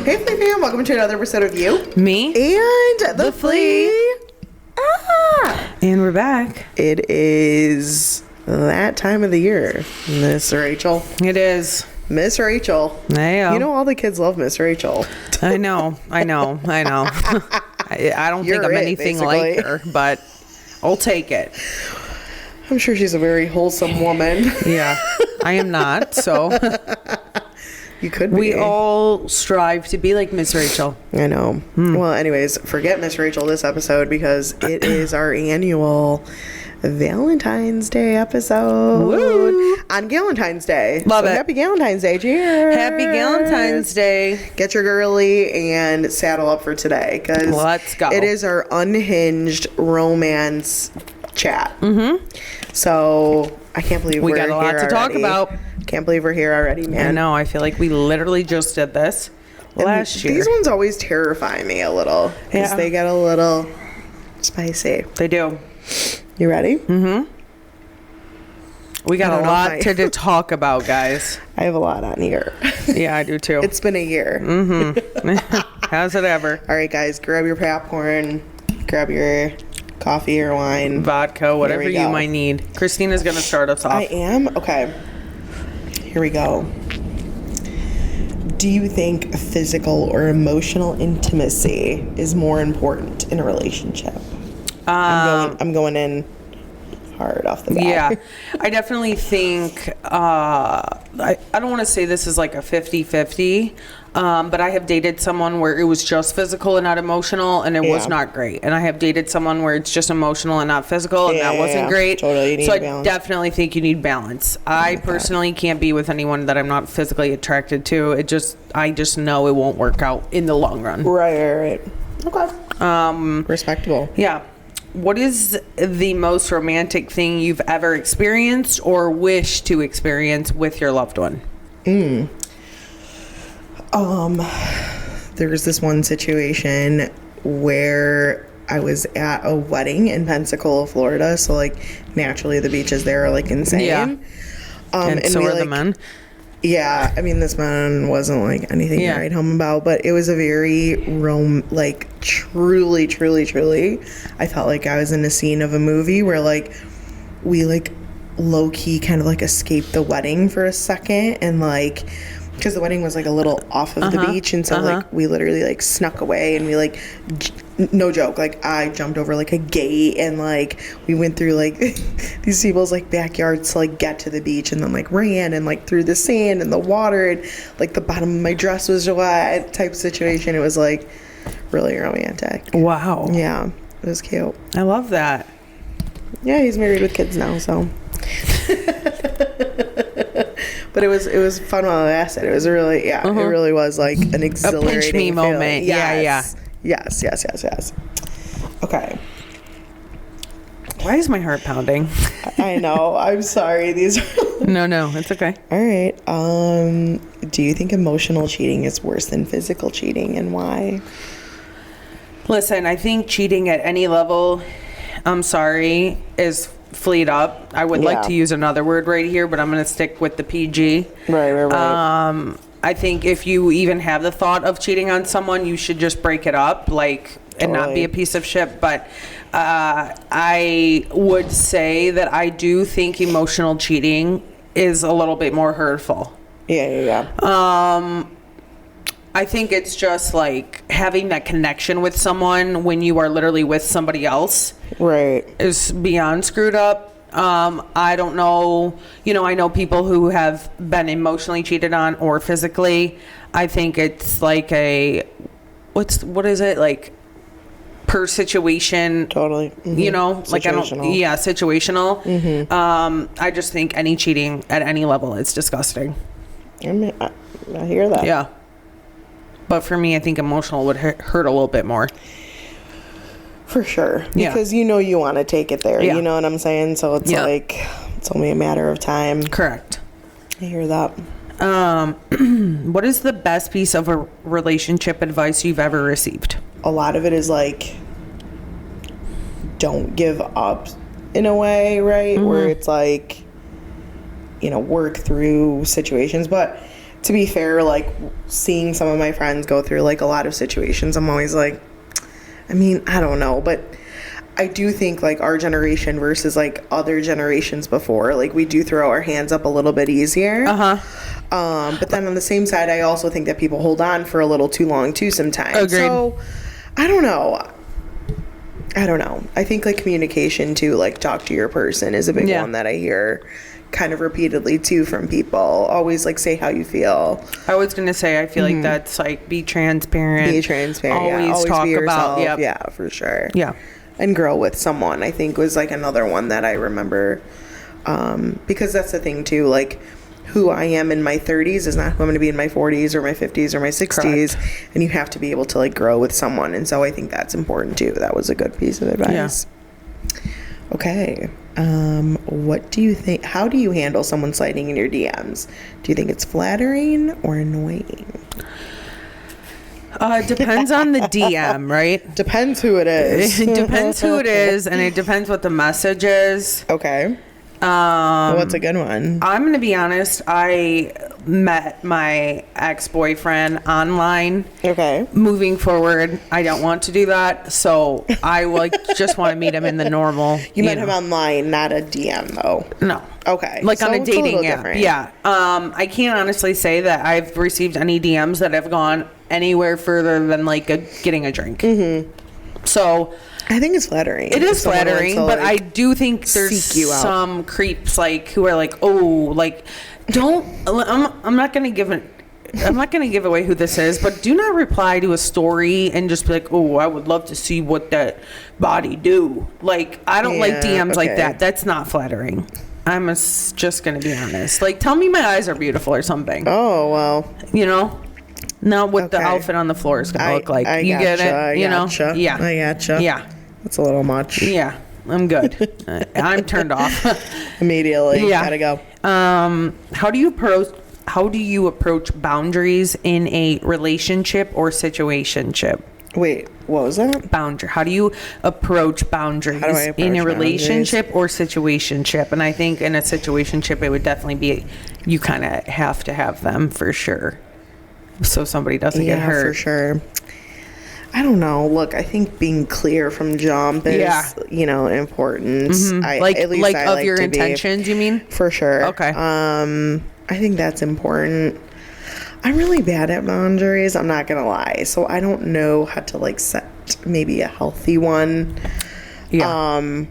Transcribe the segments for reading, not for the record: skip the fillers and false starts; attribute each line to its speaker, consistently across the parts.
Speaker 1: Hey, Flea fam, welcome to another episode of You,
Speaker 2: Me,
Speaker 1: and the Flea.
Speaker 2: And we're back.
Speaker 1: It is that time of the year, Miss Rachel.
Speaker 2: It is.
Speaker 1: Miss Rachel.
Speaker 2: Yeah.
Speaker 1: You know all the kids love Miss Rachel.
Speaker 2: I know. I don't
Speaker 1: You're
Speaker 2: think I'm
Speaker 1: it,
Speaker 2: anything
Speaker 1: basically.
Speaker 2: like her, but I'll take it.
Speaker 1: I'm sure she's a very wholesome woman.
Speaker 2: Yeah, I am not. So
Speaker 1: You could be.
Speaker 2: we all strive to be like Miss Rachel.
Speaker 1: I know. Well, anyways, forget Miss Rachel this episode because it is our annual Valentine's Day episode.
Speaker 2: Woo.
Speaker 1: On Galentine's Day.
Speaker 2: Love it.
Speaker 1: Happy Galentine's Day. Cheers.
Speaker 2: Happy Galentine's Day.
Speaker 1: Get your girly and saddle up for today because
Speaker 2: Let's go.
Speaker 1: it is our unhinged romance chat. Mm-hmm. So I can't believe
Speaker 2: We
Speaker 1: we're
Speaker 2: got a lot
Speaker 1: here
Speaker 2: to talk
Speaker 1: already.
Speaker 2: about.
Speaker 1: Can't believe we're here already, man.
Speaker 2: I know. I feel like we literally just did this last year.
Speaker 1: These ones always terrify me a little because
Speaker 2: Yeah.
Speaker 1: they get a little spicy.
Speaker 2: They do.
Speaker 1: You ready?
Speaker 2: We
Speaker 1: I
Speaker 2: got
Speaker 1: don't
Speaker 2: a
Speaker 1: know
Speaker 2: lot
Speaker 1: if
Speaker 2: to talk about, guys.
Speaker 1: I have a lot on here.
Speaker 2: Yeah, I do too.
Speaker 1: It's been a year.
Speaker 2: How's it ever?
Speaker 1: All right, guys, grab your popcorn, grab your coffee or wine.
Speaker 2: Vodka, whatever
Speaker 1: we
Speaker 2: you
Speaker 1: go.
Speaker 2: might need. Christina's going to start us off.
Speaker 1: I am? Okay. Here we go. Do you think physical or emotional intimacy is more important in a relationship? I'm going in hard off the bat.
Speaker 2: Yeah, I definitely think, I don't want to say this is like a 50-50, but I have dated someone where it was just physical and not emotional, and it was
Speaker 1: Yeah.
Speaker 2: not great. And I have dated someone where it's just emotional and not physical, and that wasn't
Speaker 1: Yeah.
Speaker 2: great.
Speaker 1: Totally, you need
Speaker 2: so I
Speaker 1: balance.
Speaker 2: definitely think you need balance. I personally can't be with anyone that I'm not physically attracted to. I just know it won't work out in the long run.
Speaker 1: Right. Okay. Respectable.
Speaker 2: Yeah. What is the most romantic thing you've ever experienced or wish to experience with your loved one?
Speaker 1: There was this one situation where I was at a wedding in Pensacola, Florida. So, like, naturally the beaches there are, like, insane.
Speaker 2: Yeah. And so
Speaker 1: we,
Speaker 2: are the
Speaker 1: like,
Speaker 2: men.
Speaker 1: Yeah, I mean, this man wasn't like anything
Speaker 2: Yeah.
Speaker 1: to write home about, but it was a very truly, I felt like I was in a scene of a movie where like we like low key kind of like escaped the wedding for a second, and like because the wedding was like a little off of the beach, and so like we literally like snuck away, and we like no joke, like I jumped over like a gate, and like we went through like these people's like backyards to like get to the beach, and then like ran and like through the sand and the water, and like the bottom of my dress was wet type situation. It was like really romantic.
Speaker 2: Wow.
Speaker 1: Yeah, it was cute.
Speaker 2: I love that.
Speaker 1: Yeah, he's married with kids now, so but it was fun while it lasted. It was really it really was like an exhilarating
Speaker 2: pinch me
Speaker 1: feeling.
Speaker 2: moment.
Speaker 1: Yes. Yes. Okay.
Speaker 2: Why is my heart pounding?
Speaker 1: I know. I'm sorry. These are
Speaker 2: No, it's okay.
Speaker 1: all right. Do you think emotional cheating is worse than physical cheating, and why?
Speaker 2: Listen, I think cheating at any level, I'm sorry, is fleet up. I would like
Speaker 1: Yeah.
Speaker 2: to use another word right here, but I'm going to stick with the PG.
Speaker 1: Right.
Speaker 2: I think if you even have the thought of cheating on someone, you should just break it up, and not be a piece of shit. But I would say that I do think emotional cheating is a little bit more hurtful.
Speaker 1: Yeah.
Speaker 2: I think it's just like having that connection with someone when you are literally with somebody else
Speaker 1: Right.
Speaker 2: is beyond screwed up. I don't know, I know people who have been emotionally cheated on or physically. I think it's like what is it? Like per situation.
Speaker 1: Totally. Mm-hmm.
Speaker 2: Situational.
Speaker 1: Mm-hmm.
Speaker 2: I just think any cheating at any level is disgusting.
Speaker 1: I mean, I hear that.
Speaker 2: Yeah. But for me, I think emotional would hurt a little bit more.
Speaker 1: For sure.
Speaker 2: Yeah.
Speaker 1: Because you want to take it there.
Speaker 2: Yeah.
Speaker 1: You know what I'm saying? So it's like, it's only a matter of time.
Speaker 2: Correct.
Speaker 1: I hear that.
Speaker 2: What is the best piece of a relationship advice you've ever received?
Speaker 1: A lot of it is like, don't give up in a way, right? Where it's like, work through situations. But to be fair, like, seeing some of my friends go through, like, a lot of situations, I'm always like, I mean, I don't know, but I do think, like, our generation versus, like, other generations before, like, we do throw our hands up a little bit easier. But then on the same side, I also think that people hold on for a little too long, too, sometimes.
Speaker 2: Agreed.
Speaker 1: So, I don't know. I think, like, communication, too, like, talk to your person is a big one that I hear kind of repeatedly, too, from people. Always, like, say how you feel.
Speaker 2: I was going to say, I feel like that's, like, be transparent.
Speaker 1: Be transparent,
Speaker 2: Always talk
Speaker 1: be yourself.
Speaker 2: about,
Speaker 1: Yeah, for sure.
Speaker 2: Yeah.
Speaker 1: And grow with someone, I think, was, like, another one that I remember. Because that's the thing, too, like, who I am in my 30s is not who I'm going to be in my 40s or my 50s or my 60s. Correct. And you have to be able to, like, grow with someone. And so I think that's important, too. That was a good piece of advice. Yeah. Okay. What do you think? How do you handle someone sliding in your DMs? Do you think it's flattering or annoying?
Speaker 2: Depends on the DM, right?
Speaker 1: Depends who it is.
Speaker 2: It depends who it is, and it depends what the message is.
Speaker 1: Okay. What's a good one?
Speaker 2: I'm going to be honest. I met my ex-boyfriend online.
Speaker 1: Okay.
Speaker 2: Moving forward, I don't want to do that. So I just want to meet him in the normal.
Speaker 1: You met him online, not a DM though.
Speaker 2: No.
Speaker 1: Okay.
Speaker 2: Like on a dating app. Different. Yeah. I can't honestly say that I've received any DMs that have gone anywhere further than like getting a drink. Mm-hmm. So
Speaker 1: I think it's flattering.
Speaker 2: It is flattering, but I do think there's some creeps like who are like, oh, like, don't. I'm not gonna give away who this is, but do not reply to a story and just be like, oh, I would love to see what that body do. Like, I don't like DMs like that. That's not flattering. I'm just gonna be honest. Like, tell me my eyes are beautiful or something.
Speaker 1: Oh well,
Speaker 2: you know. Not what the outfit on the floor is gonna look like. You get it? You know? Yeah.
Speaker 1: I gotcha.
Speaker 2: Yeah.
Speaker 1: That's a little much.
Speaker 2: Yeah, I'm good. I'm turned off
Speaker 1: immediately. Yeah, gotta go.
Speaker 2: How do you approach boundaries in a relationship or situationship?
Speaker 1: Wait, what was that?
Speaker 2: Boundary. How do you approach boundaries in a relationship or situationship? And I think in a situationship, it would definitely be you kind of have to have them for sure, so somebody doesn't get hurt.
Speaker 1: For sure. I don't know. Look, I think being clear from jump is, important.
Speaker 2: Mm-hmm. Of your intentions, you mean?
Speaker 1: For sure.
Speaker 2: Okay.
Speaker 1: I think that's important. I'm really bad at boundaries, I'm not gonna lie. So I don't know how to like set maybe a healthy one. Yeah.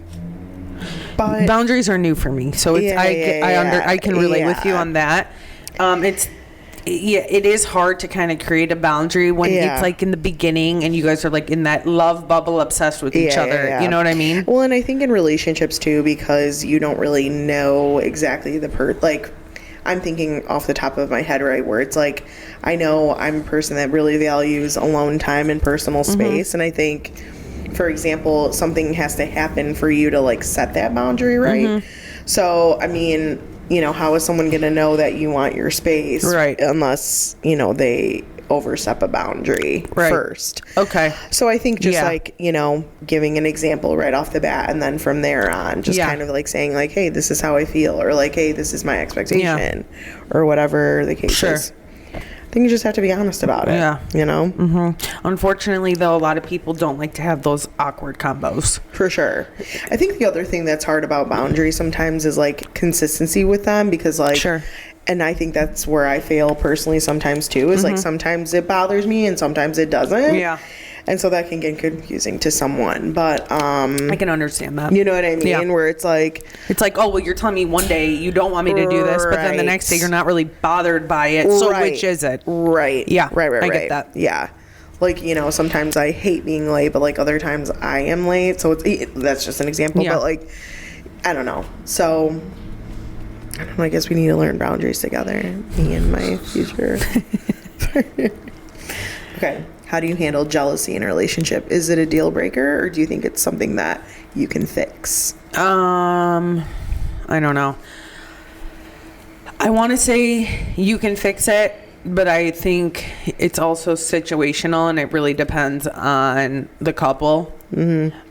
Speaker 1: But
Speaker 2: boundaries are new for me, so it's I can relate with you on that. It is hard to kind of create a boundary when it's like in the beginning and you guys are like in that love bubble obsessed with each other. Yeah. You know what I mean?
Speaker 1: Well, and I think in relationships too, because you don't really know exactly like I'm thinking off the top of my head, right, where it's like I know I'm a person that really values alone time and personal space, and I think, for example, something has to happen for you to like set that boundary, right? So I mean, how is someone going to know that you want your space?
Speaker 2: Right.
Speaker 1: Unless, they overstep a boundary first.
Speaker 2: Okay.
Speaker 1: So I think just giving an example right off the bat, and then from there on, just kind of like saying like, hey, this is how I feel, or like, hey, this is my expectation, or whatever the case is. I think you just have to be honest about it. Yeah.
Speaker 2: Unfortunately, though, a lot of people don't like to have those awkward combos.
Speaker 1: For sure. I think the other thing that's hard about boundaries sometimes is like consistency with them, because like, and I think that's where I fail personally sometimes too, is like sometimes it bothers me and sometimes it doesn't. Yeah. And so that can get confusing to someone, but I
Speaker 2: can understand that.
Speaker 1: You know what I mean? Yeah. Where it's like,
Speaker 2: oh, well, you're telling me one day you don't want me to do this, but then the next day you're not really bothered by it. So which is it?
Speaker 1: Right.
Speaker 2: Yeah.
Speaker 1: Right.
Speaker 2: I get that.
Speaker 1: Yeah. Like, sometimes I hate being late, but like other times I am late. So that's just an example. Yeah. But like, I don't know. So I don't know. I guess we need to learn boundaries together, me and my future. Okay. How do you handle jealousy in a relationship? Is it a deal breaker, or do you think it's something that you can fix?
Speaker 2: I don't know. I want to say you can fix it, but I think it's also situational, and it really depends on the couple.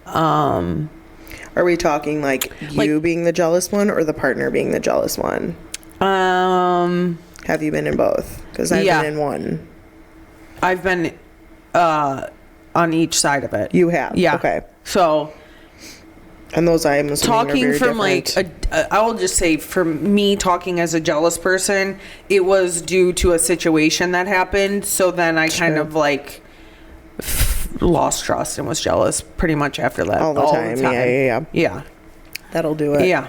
Speaker 1: Are we talking like you being the jealous one, or the partner being the jealous one? Have you been in both? Because I've been in one.
Speaker 2: I've been on each side of it.
Speaker 1: You have?
Speaker 2: Yeah.
Speaker 1: Okay.
Speaker 2: So...
Speaker 1: And those I'm assuming
Speaker 2: talking
Speaker 1: are very
Speaker 2: from
Speaker 1: different.
Speaker 2: I will just say, for me, talking as a jealous person, it was due to a situation that happened. So then I kind of like lost trust and was jealous pretty much after that.
Speaker 1: All the time. Yeah. That'll do it.
Speaker 2: Yeah.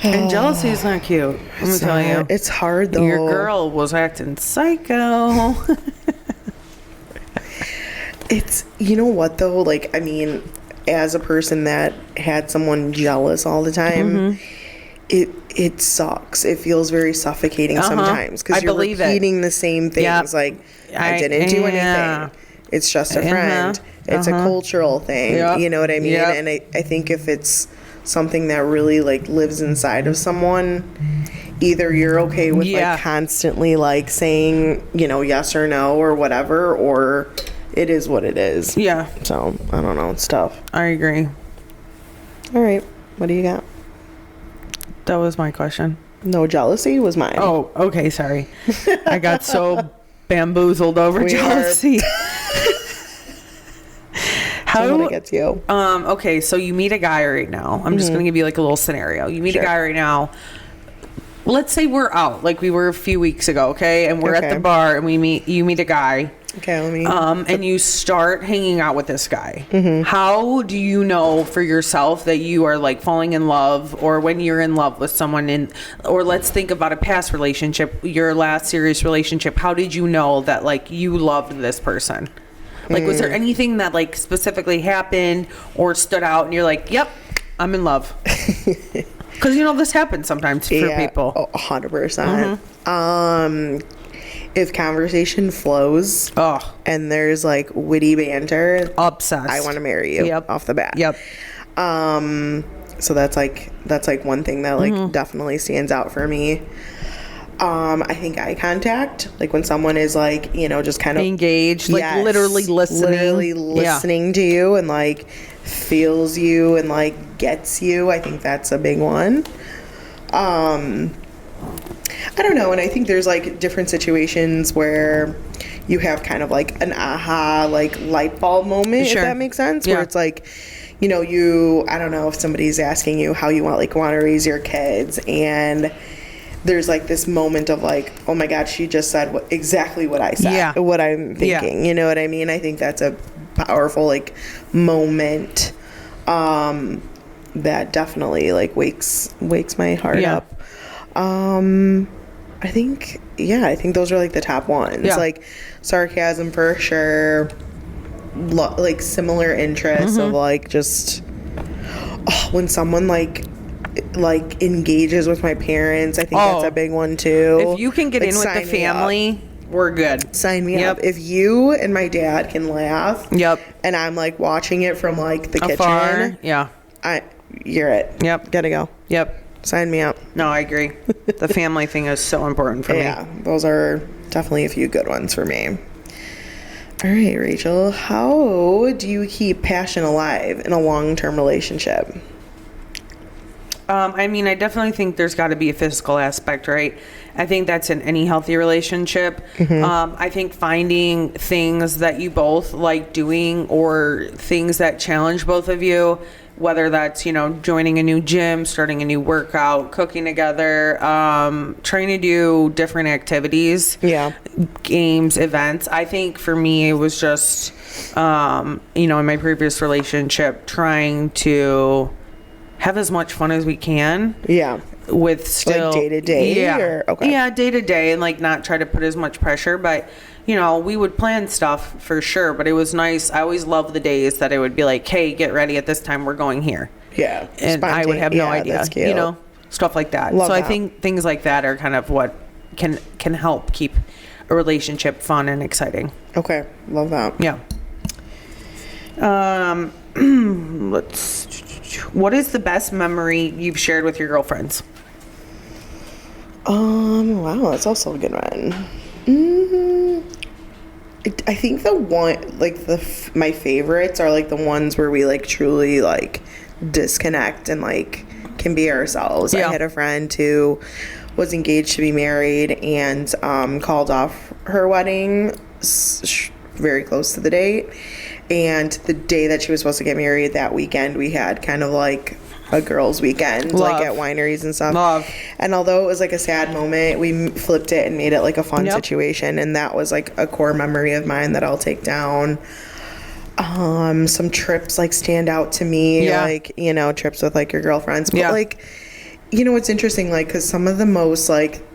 Speaker 2: And jealousy is not cute. Let me tell you.
Speaker 1: It's hard though.
Speaker 2: Your girl was acting psycho.
Speaker 1: It's, you know what though? Like, I mean, as a person that had someone jealous all the time, it sucks. It feels very suffocating sometimes because you're repeating the same things. Yep. Like, I didn't do anything. It's just a friend. It's a cultural thing. Yep. You know what I mean? Yep. And I think if it's something that really like lives inside of someone, either you're okay with like constantly like saying, you know, yes or no or whatever, or it is what it is. Yeah. So, I don't know. It's tough.
Speaker 2: I agree.
Speaker 1: All right. What do you got?
Speaker 2: That was my question.
Speaker 1: No, jealousy was mine.
Speaker 2: Oh, okay. Sorry. I got so bamboozled over jealousy.
Speaker 1: How it gets you?
Speaker 2: Okay, so you meet a guy right now. I'm just going to give you like a little scenario. You meet a guy right now. Let's say we're out like we were a few weeks ago, okay? And we're at the bar and you meet a guy.
Speaker 1: Okay, let me...
Speaker 2: and you start hanging out with this guy. How do you know for yourself that you are like falling in love, or when you're in love with someone, or let's think about a past relationship, your last serious relationship. How did you know that like you loved this person? Like, was there anything that like specifically happened or stood out and you're like, yep, I'm in love? Because, you know, this happens sometimes for people.
Speaker 1: 100%. If conversation flows and there's like witty banter,
Speaker 2: obsessed,
Speaker 1: I want to marry you off the bat. So that's like one thing that like definitely stands out for me. I think eye contact, like when someone is like, you know, just kind of
Speaker 2: engaged, like literally listening
Speaker 1: to you and like feels you and like gets you. I think that's a big one. I don't know, and I think there's like different situations where you have kind of like an aha, like light bulb moment, if that makes sense, where it's like, you know, I don't know if somebody's asking you how you want to raise your kids, and there's like this moment of like, oh my God, she just said exactly what I said, what I'm thinking. You know what I mean? I think that's a powerful like moment that definitely like wakes my heart up. I think those are like the top ones. Like sarcasm for sure, like similar interests of like just when someone like engages with my parents. I think that's a big one too.
Speaker 2: If you can get like, in with the family, we're good.
Speaker 1: Sign me up. If you and my dad can laugh, and I'm like watching it from like the kitchen, you're it. Gotta go. Sign me up.
Speaker 2: No, I agree. The family thing is so important for me.
Speaker 1: Yeah, those are definitely a few good ones for me. All right, Rachel, how do you keep passion alive in a long-term relationship?
Speaker 2: I mean, I definitely think there's got to be a physical aspect, right? I think that's in any healthy relationship. I think finding things that you both like doing or things that challenge both of you, whether that's, you know, joining a new gym, starting a new workout, cooking together, trying to do different activities, games, events. I think for me, it was just, you know, in my previous relationship, trying to have as much fun as we can. With still
Speaker 1: like day to day.
Speaker 2: Day to day, and like not try to put as much pressure, but you know, we would plan stuff for sure, but it was nice. I always loved the days that it would be like, hey, get ready at this time, we're going here. And I would have no idea. That's cute. You know, stuff like that. I think things like that are kind of what can help keep a relationship fun and exciting.
Speaker 1: Okay, love that.
Speaker 2: What is the best memory you've shared with your girlfriends?
Speaker 1: Wow, that's also a good one. I think the one, like my favorites are like the ones where we like truly like disconnect and like can be ourselves. I had a friend who was engaged to be married and called off her wedding very close to the date. And the day that she was supposed to get married, that weekend, we had kind of like a girls' weekend, like at wineries and stuff.
Speaker 2: Love.
Speaker 1: And although it was like a sad moment, we flipped it and made it like a fun situation. And that was like a core memory of mine that I'll take down. Some trips like stand out to me, like, you know, trips with like your girlfriends. But like, you know, it's interesting, like, because some of the most like,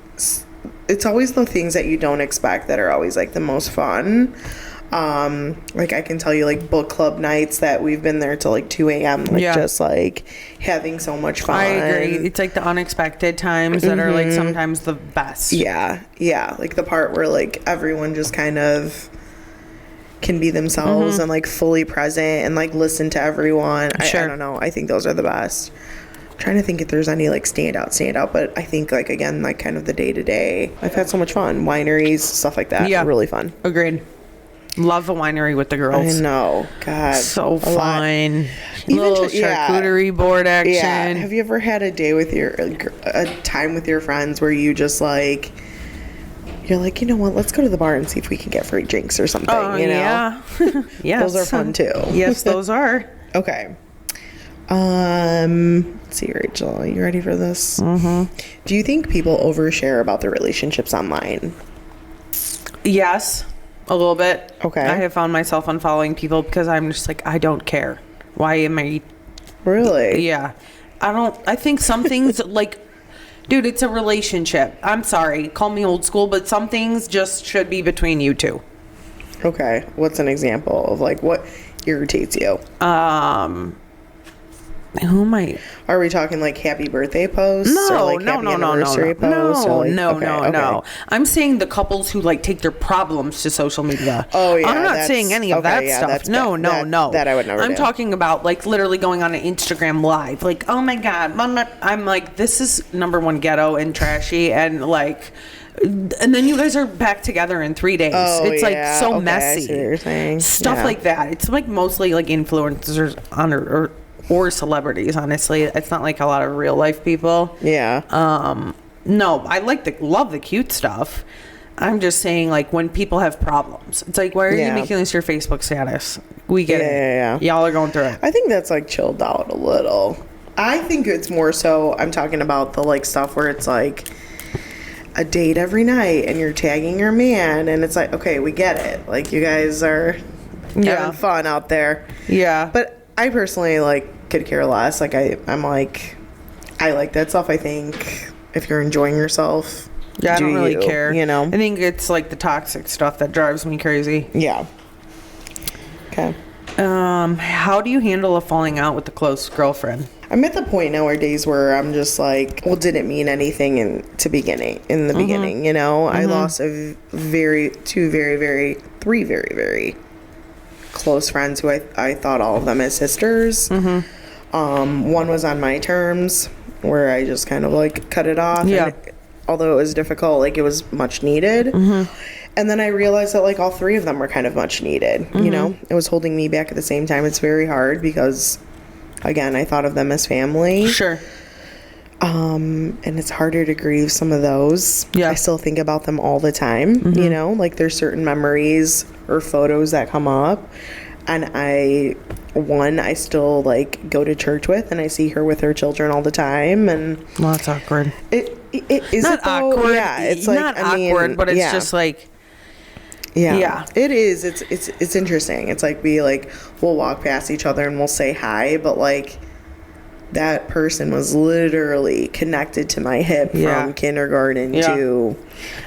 Speaker 1: it's always the things that you don't expect that are always like the most fun. Like I can tell you like book club nights that we've been there till like 2 a.m. like just like having so much fun.
Speaker 2: I agree. It's like the unexpected times that are like sometimes the best.
Speaker 1: Yeah like the part where like everyone just kind of can be themselves and like fully present and like listen to everyone. I don't know, I think those are the best. I'm trying to think if there's any like standout, but I think like again like kind of the day-to-day, I've had so much fun. Wineries, stuff like that, really fun.
Speaker 2: Agreed. Love a winery with the girls.
Speaker 1: I know. God.
Speaker 2: So fun. Little charcuterie board action.
Speaker 1: Yeah. Have you ever had a day with a time with your friends where you just like, you're like, you know what, let's go to the bar and see if we can get free drinks or something, you know?
Speaker 2: Yeah. Yes.
Speaker 1: Those are fun too.
Speaker 2: Yes, those are.
Speaker 1: Okay. Let's see, Rachel, you ready for this? Do you think people overshare about their relationships online?
Speaker 2: Yes. A little bit.
Speaker 1: Okay.
Speaker 2: I have found myself unfollowing people because I'm just like, I don't care. Why am I?
Speaker 1: Really?
Speaker 2: Yeah. I think some things like, dude, it's a relationship. I'm sorry. Call me old school, but some things just should be between you two.
Speaker 1: Okay. What's an example of like what irritates you?
Speaker 2: Who am I?
Speaker 1: Are we talking like happy birthday posts?
Speaker 2: No,
Speaker 1: or like happy anniversary posts?
Speaker 2: No. I'm saying the couples who like take their problems to social media.
Speaker 1: Oh yeah.
Speaker 2: I'm not saying any of that stuff. No.
Speaker 1: That I would never do.
Speaker 2: I'm talking about like literally going on an Instagram live. Like, oh my God. I'm like, this is number one ghetto and trashy and like, and then you guys are back together in 3 days. It's like so messy.
Speaker 1: I see what you're saying.
Speaker 2: Stuff like that. It's like mostly like influencers on or celebrities, honestly. It's not like a lot of real life people.
Speaker 1: Yeah.
Speaker 2: No, I love the cute stuff. I'm just saying, like, when people have problems, it's like, why are you making this your Facebook status? We get it. Yeah. Y'all are going through it.
Speaker 1: I think that's like chilled out a little. I think it's more so, I'm talking about the like stuff where it's like a date every night and you're tagging your man and it's like, okay, we get it. Like you guys are having fun out there.
Speaker 2: Yeah.
Speaker 1: But I personally like could care less. Like I'm like, I like that stuff. I think if you're enjoying yourself,
Speaker 2: I don't really care.
Speaker 1: You know,
Speaker 2: I think it's like the toxic stuff that drives me crazy.
Speaker 1: Yeah. Okay.
Speaker 2: How do you handle a falling out with a close girlfriend?
Speaker 1: I'm at the point nowadays where I'm just like, well, did it mean anything in the beginning, you know? I lost three very, very close friends who I thought all of them as sisters. One was on my terms where I just kind of like cut it off.
Speaker 2: Yeah.
Speaker 1: And although it was difficult, like it was much needed. And then I realized that like all three of them were kind of much needed. You know, it was holding me back at the same time. It's very hard because, again, I thought of them as family.
Speaker 2: Sure.
Speaker 1: And it's harder to grieve some of those.
Speaker 2: Yeah.
Speaker 1: I still think about them all the time. You know, like there's certain memories or photos that come up, and I still like go to church with, and I see her with her children all the time, and
Speaker 2: well, that's awkward.
Speaker 1: It is
Speaker 2: not awkward.
Speaker 1: Yeah, it's like
Speaker 2: not awkward, but it's just like.
Speaker 1: Yeah, it is. It's interesting. It's like we'll walk past each other and we'll say hi, but like that person was literally connected to my hip from kindergarten to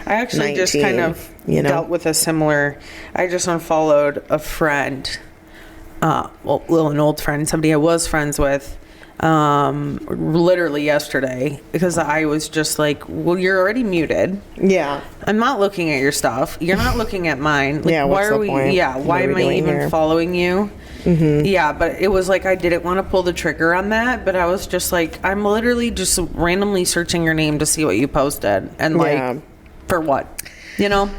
Speaker 2: I actually
Speaker 1: 19,
Speaker 2: just kind of dealt with a similar. I just unfollowed a friend, an old friend, somebody I was friends with, literally yesterday, because I was just like, well, you're already muted.
Speaker 1: Yeah.
Speaker 2: I'm not looking at your stuff. You're not looking at mine. Like,
Speaker 1: what's the point?
Speaker 2: Yeah, why am I even following you? Yeah, but it was like I didn't want to pull the trigger on that, but I was just like, I'm literally just randomly searching your name to see what you posted, and like, for what? You know?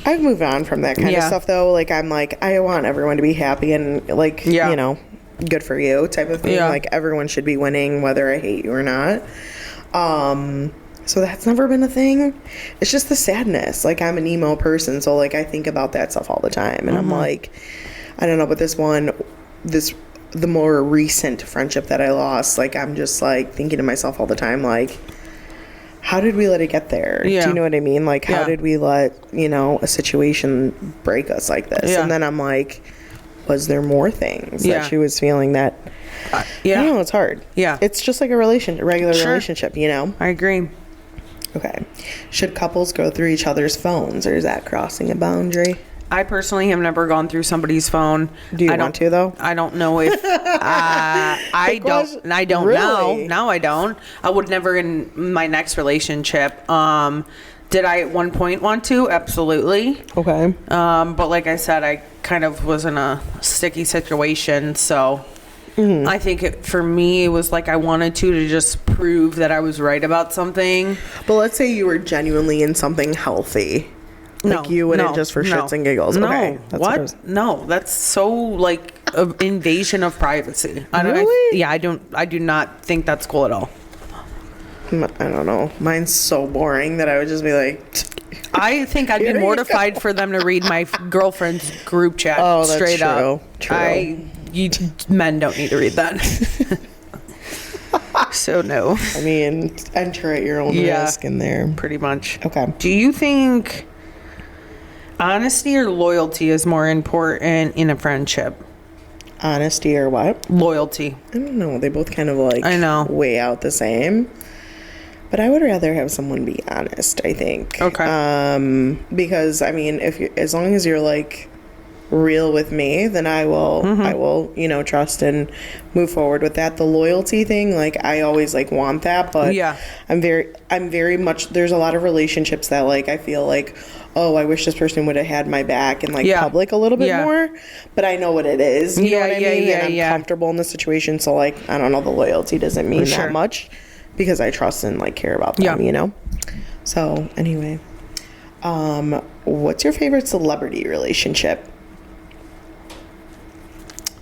Speaker 1: I've moved on from that kind of stuff, though. Like, I'm like, I want everyone to be happy and, like, you know, good for you type of thing. Like, everyone should be winning, whether I hate you or not. So that's never been a thing. It's just the sadness. Like, I'm an emo person, so like I think about that stuff all the time, and I'm like, I don't know, but the more recent friendship that I lost, like, I'm just like thinking to myself all the time, like, how did we let it get there?
Speaker 2: Yeah.
Speaker 1: Do you know what I mean? Like, how did we let, a situation break us like this?
Speaker 2: Yeah.
Speaker 1: And then I'm like, was there more things that she was feeling that, I don't know, it's hard.
Speaker 2: Yeah.
Speaker 1: It's just like a regular relationship,
Speaker 2: I agree.
Speaker 1: Okay. Should couples go through each other's phones, or is that crossing a boundary?
Speaker 2: I personally have never gone through somebody's phone.
Speaker 1: Do you want to, though?
Speaker 2: I don't know if I don't
Speaker 1: Really?
Speaker 2: know. No, I don't. I would never in my next relationship. Did I at one point want to? Absolutely.
Speaker 1: Okay.
Speaker 2: But like I said, I kind of was in a sticky situation, so I think for me it was like I wanted to just prove that I was right about something.
Speaker 1: But let's say you were genuinely in something healthy. Like, you wouldn't just for shits and giggles.
Speaker 2: No.
Speaker 1: Okay.
Speaker 2: What? No, that's so like an invasion of privacy.
Speaker 1: Really?
Speaker 2: I do not think that's cool at all.
Speaker 1: I don't know. Mine's so boring that I would just be like,
Speaker 2: I think I'd be mortified for them to read my girlfriend's group chat straight up.
Speaker 1: True.
Speaker 2: Men don't need to read that. So no.
Speaker 1: I mean, enter at your own risk in there.
Speaker 2: Pretty much.
Speaker 1: Okay.
Speaker 2: Do you think honesty or loyalty is more important in a friendship?
Speaker 1: Honesty or what?
Speaker 2: Loyalty.
Speaker 1: I don't know. They both kind of like weigh out the same. But I would rather have someone be honest, I think.
Speaker 2: Okay.
Speaker 1: Because I mean, as long as you're like real with me, then I will, trust and move forward with that. The loyalty thing, like, I always like want that, but I'm very much, there's a lot of relationships that like I feel like, oh, I wish this person would have had my back in like public a little bit more, but I know what it is. You know what I mean? And I'm comfortable in the situation, so like, I don't know, the loyalty doesn't mean that much because I trust and like care about them, So anyway, what's your favorite celebrity relationship?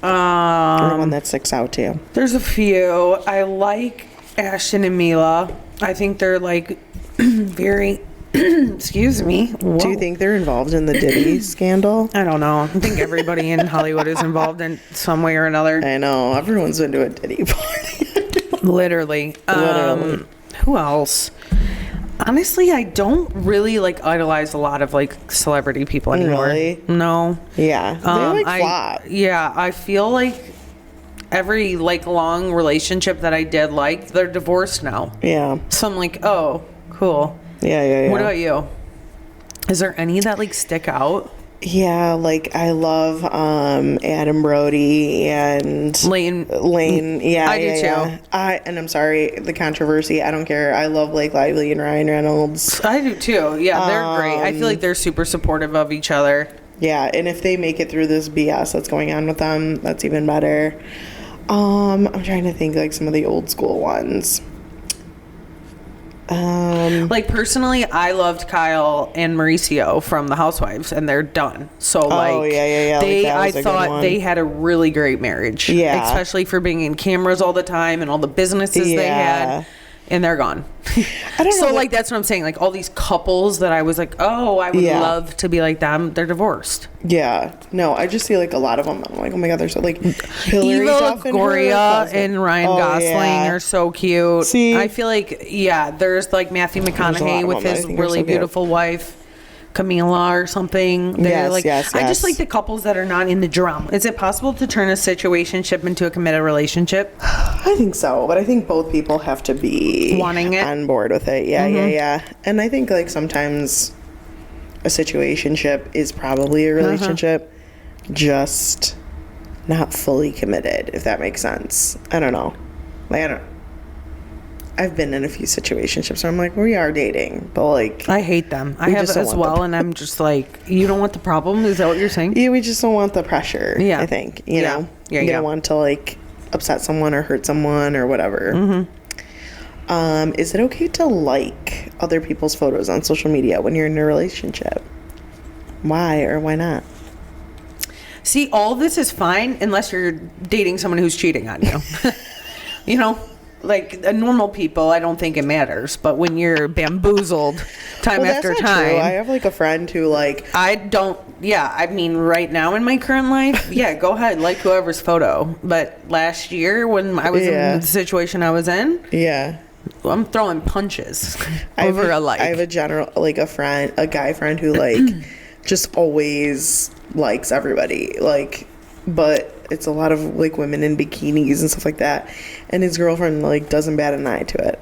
Speaker 1: Or one that sticks out to you?
Speaker 2: There's a few. I like Ashton and Mila. I think they're like very excuse me. Whoa.
Speaker 1: Do you think they're involved in the Diddy scandal?
Speaker 2: I don't know. I think everybody in Hollywood is involved in some way or another.
Speaker 1: I know. Everyone's been to a Diddy party.
Speaker 2: Literally. Who else? Honestly, I don't really like idolize a lot of like celebrity people anymore.
Speaker 1: Really?
Speaker 2: No.
Speaker 1: Yeah. They like flop.
Speaker 2: Yeah, I feel like every like long relationship that I did like, they're divorced now. Yeah. So I'm like, oh, cool.
Speaker 1: Yeah.
Speaker 2: What about you? Is there any that like stick out?
Speaker 1: Yeah, like I love Adam Brody and
Speaker 2: Lane.
Speaker 1: Yeah,
Speaker 2: I do too.
Speaker 1: And I'm sorry, the controversy. I don't care. I love Blake Lively and Ryan Reynolds.
Speaker 2: I do too. Yeah, they're great. I feel like they're super supportive of each other.
Speaker 1: Yeah, and if they make it through this BS that's going on with them, that's even better. I'm trying to think like some of the old school ones.
Speaker 2: Like personally, I loved Kyle and Mauricio from The Housewives, and they're done. So like, I thought they had a really great marriage. Yeah, especially for being in cameras all the time and all the businesses they had, and they're gone. I don't know. So like that's what I'm saying. Like all these couples that I was like, oh, I would love to be like them. They're divorced.
Speaker 1: Yeah. No, I just see like a lot of them. I'm like, oh my god, they're so like Hillary
Speaker 2: Longoria and Ryan Gosling are so cute. See, I feel like there's like Matthew McConaughey with his really beautiful wife. Camila or something. They're yes. I just like the couples that are not in the drama. Is it possible to turn a situationship into a committed relationship?
Speaker 1: I think so, but I think both people have to be
Speaker 2: wanting it,
Speaker 1: on board with it. Yeah. And I think like sometimes a situationship is probably a relationship, just not fully committed, if that makes sense. I don't know. Like I've been in a few situationships where I'm like, we are dating, but like
Speaker 2: I hate them. I have as well, and I'm just like, you don't want the problem? Is that what you're saying?
Speaker 1: Yeah, we just don't want the pressure. Yeah, I think you know. Yeah, you don't want to like upset someone or hurt someone or whatever. Is it okay to like other people's photos on social media when you're in a relationship? Why or why not?
Speaker 2: See, all this is fine unless you're dating someone who's cheating on you. You know. like normal people, I don't think it matters. But when you're bamboozled time after
Speaker 1: that's not
Speaker 2: time,
Speaker 1: true. I have like a friend who like
Speaker 2: I don't. Yeah, I mean, right now in my current life, yeah, go ahead, like whoever's photo. But last year when I was in the situation I was in, I'm throwing punches over a like.
Speaker 1: I have a guy friend who like just always likes everybody, like, but it's a lot of like women in bikinis and stuff like that, and his girlfriend like doesn't bat an eye to it.